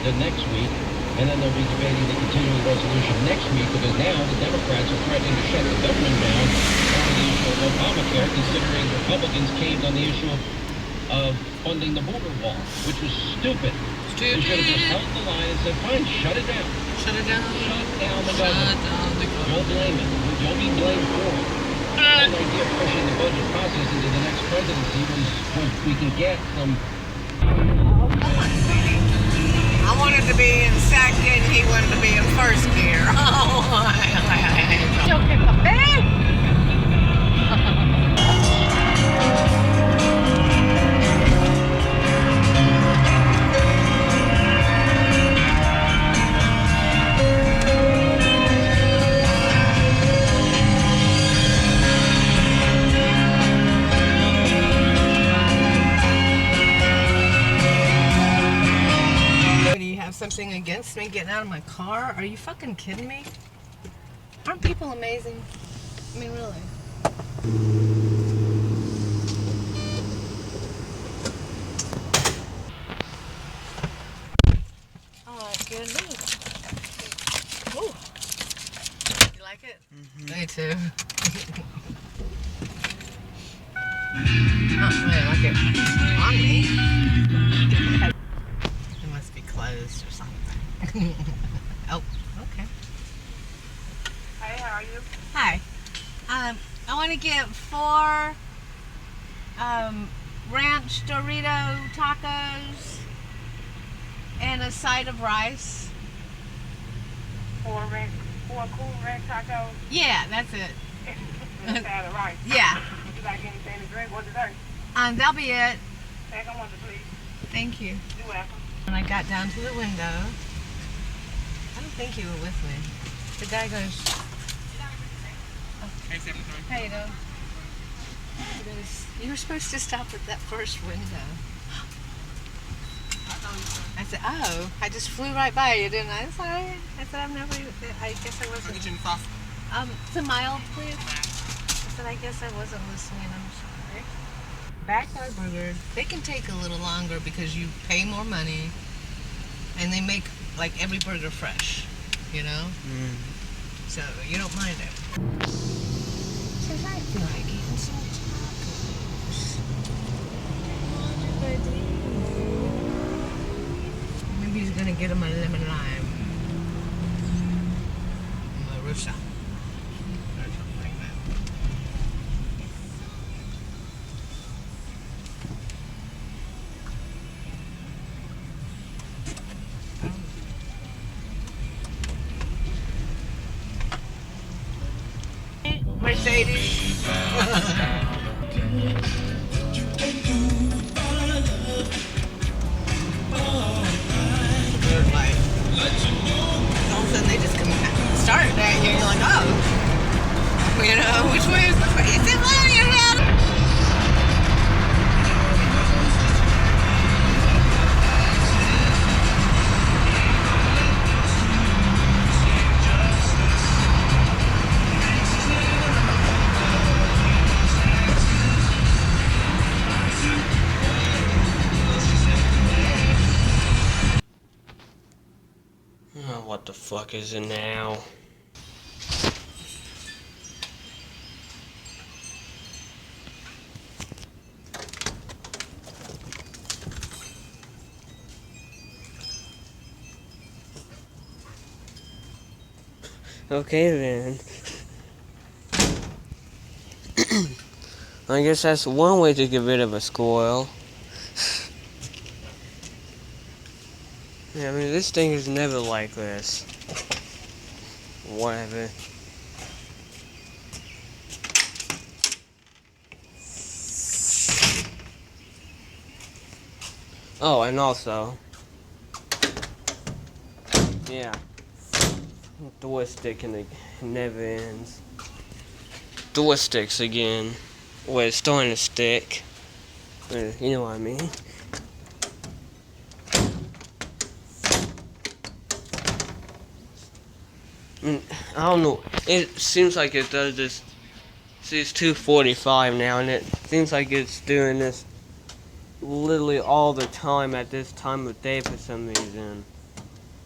the next week, and then they'll be debating the continuing resolution next week, because now the Democrats are threatening to shut the government down over the issue of Obamacare, considering Republicans caved on the issue of funding the border wall, which was stupid. They should have just held the line and said, fine, shut it down. Shut it down. Shut down the government. Don't blame it. Don't be blamed for it. The whole idea of pushing the budget process into the next presidency was we can get some... I wanted to be in second, he wanted to be in first gear. Yo, que papel! Something against me getting out of my car? Are you fucking kidding me? Aren't people amazing? I mean, really. Oh, good news. Ooh. You like it? Mm-hmm. Me too. Not really like it on me. Closed or something. Oh, okay. Hey, how are you? Hi. I want to get 4 ranch Dorito tacos and a side of rice. 4 cool ranch tacos. Yeah, that's it. And a side of rice. Yeah. Would you like anything to drink? What dessert? That'll be it. Take on one, please. Thank you. You're welcome. When I got down to the window, I don't think you were with me. The guy goes, oh, how you doing? He goes, you were supposed to stop at that first window. I said, oh, I just flew right by you, didn't I? Sorry. I said, I guess I wasn't. It's a mild, please. I said, I guess I wasn't listening, I'm sorry. Backyard burgers, they can take a little longer because you pay more money and they make like every burger fresh, you know? So you don't mind it. Says I feel like eating some tacos. Maybe he's gonna get him a lemon lime. Marusa. Or something like that. Mercedes. Good life. All of a sudden they just come and start at you. You're like, oh, you know, which way is the way? Is it one? You're out. What the fuck is it now? Okay then. I guess that's one way to get rid of a squirrel. Yeah, I mean, this thing is never like this. Whatever. Oh, and also, yeah, door stick and it never ends. Door sticks again. Well, it's starting to stick. You know what I mean. I don't know. It seems like it does this. See, it's 2:45 now, and it seems like it's doing this literally all the time at this time of day for some reason.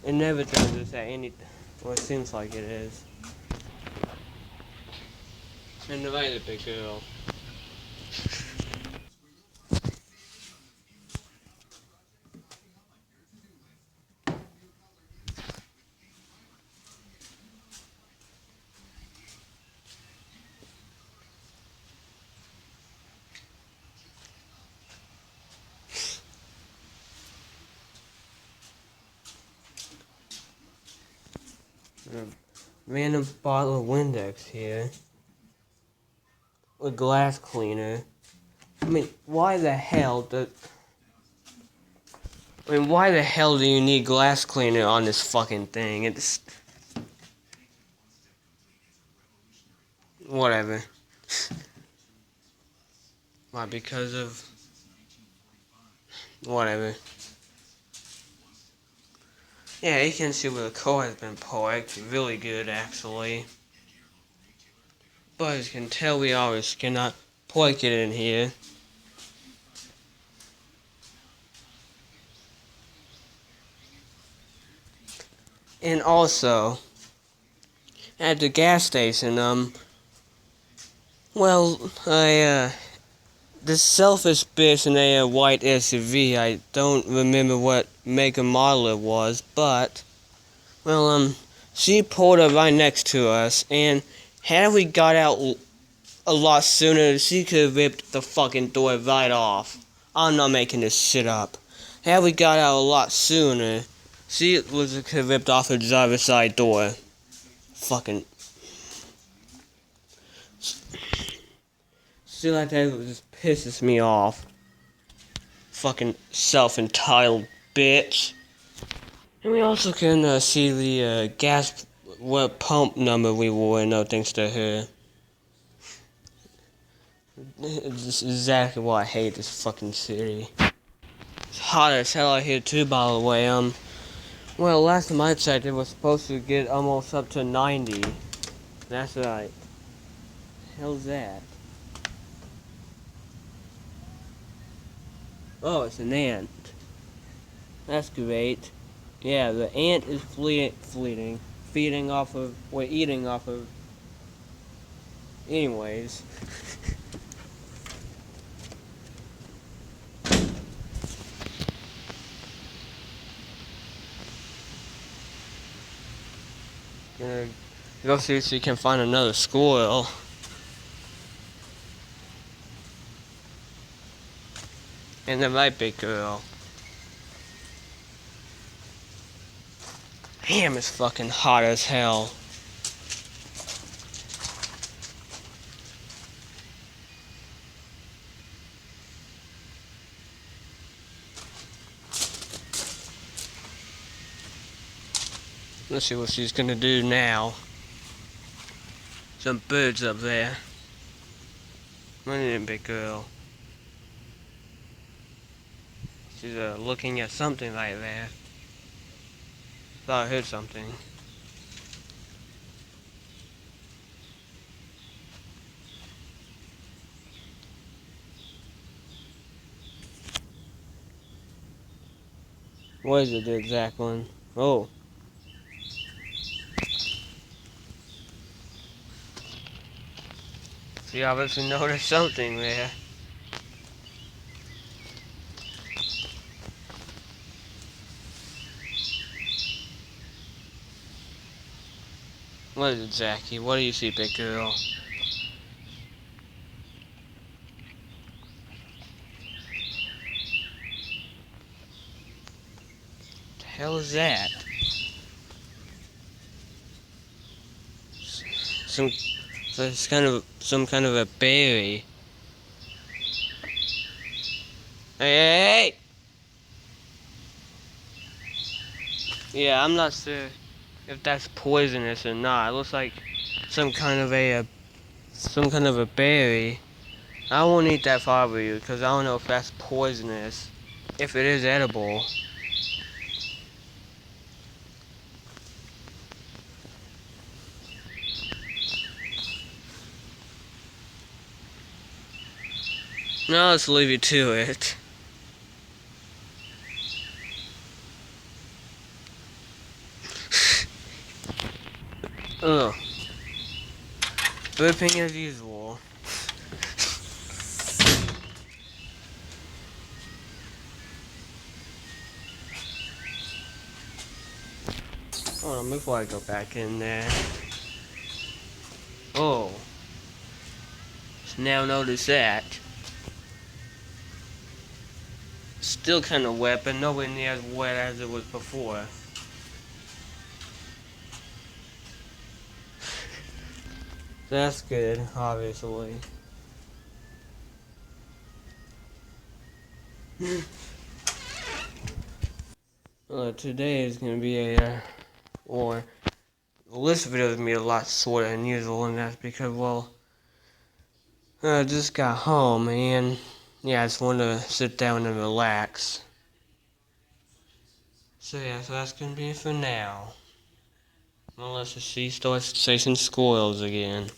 It never does this at any. Well, it seems like it is. And the right, big girl. Random bottle of Windex here. A glass cleaner. I mean, why the hell do you need glass cleaner on this fucking thing? It's whatever. Why? Because of whatever. Yeah, you can see where the core has been parked. Really good, actually. But as you can tell, we always cannot park it in here. And also, at the gas station, this selfish bitch in a white SUV, I don't remember what make and model it was, but, she pulled up right next to us, and had we got out a lot sooner, she could have ripped the fucking door right off. I'm not making this shit up. Had we got out a lot sooner, she could have ripped off the driver's side door. Fucking. Shit like that just pisses me off. Fucking self-entitled bitch. And we also can see the gas pump number we were in, thanks to her. This is exactly why I hate this fucking city. It's hot as hell out here too, by the way. Well, last time I checked, it was supposed to get almost up to 90. That's right. Hell's that? Oh, it's an ant. That's great. Yeah, the ant is feeding off of, eating off of. Anyways. Gonna go see if she can find another squirrel. And the right big girl. Damn, it's fucking hot as hell. Let's see what she's gonna do now. Some birds up there. Come on in, big girl. She's looking at something right there. Thought I heard something. What is it, the exact one? Oh. She obviously noticed something there. What is it, Zachy? What do you see, big girl? The hell is that? It's kind of some kind of a berry. Hey! Yeah, I'm not sure if that's poisonous or not. It looks like some kind of a berry. I won't eat that far with you because I don't know if that's poisonous. If it is edible. No, let's leave you to it. Ugh. Burping as usual. Hold on, before I go back in there. Oh. Just now notice that. Still kind of wet, but nowhere near as wet as it was before. That's good, obviously. Today is going to be this video is going to be a lot shorter than usual, and that's because, well, I just got home, and, yeah, I just wanted to sit down and relax. So, yeah, so that's going to be it for now. Unless the sea starts chasing squirrels again.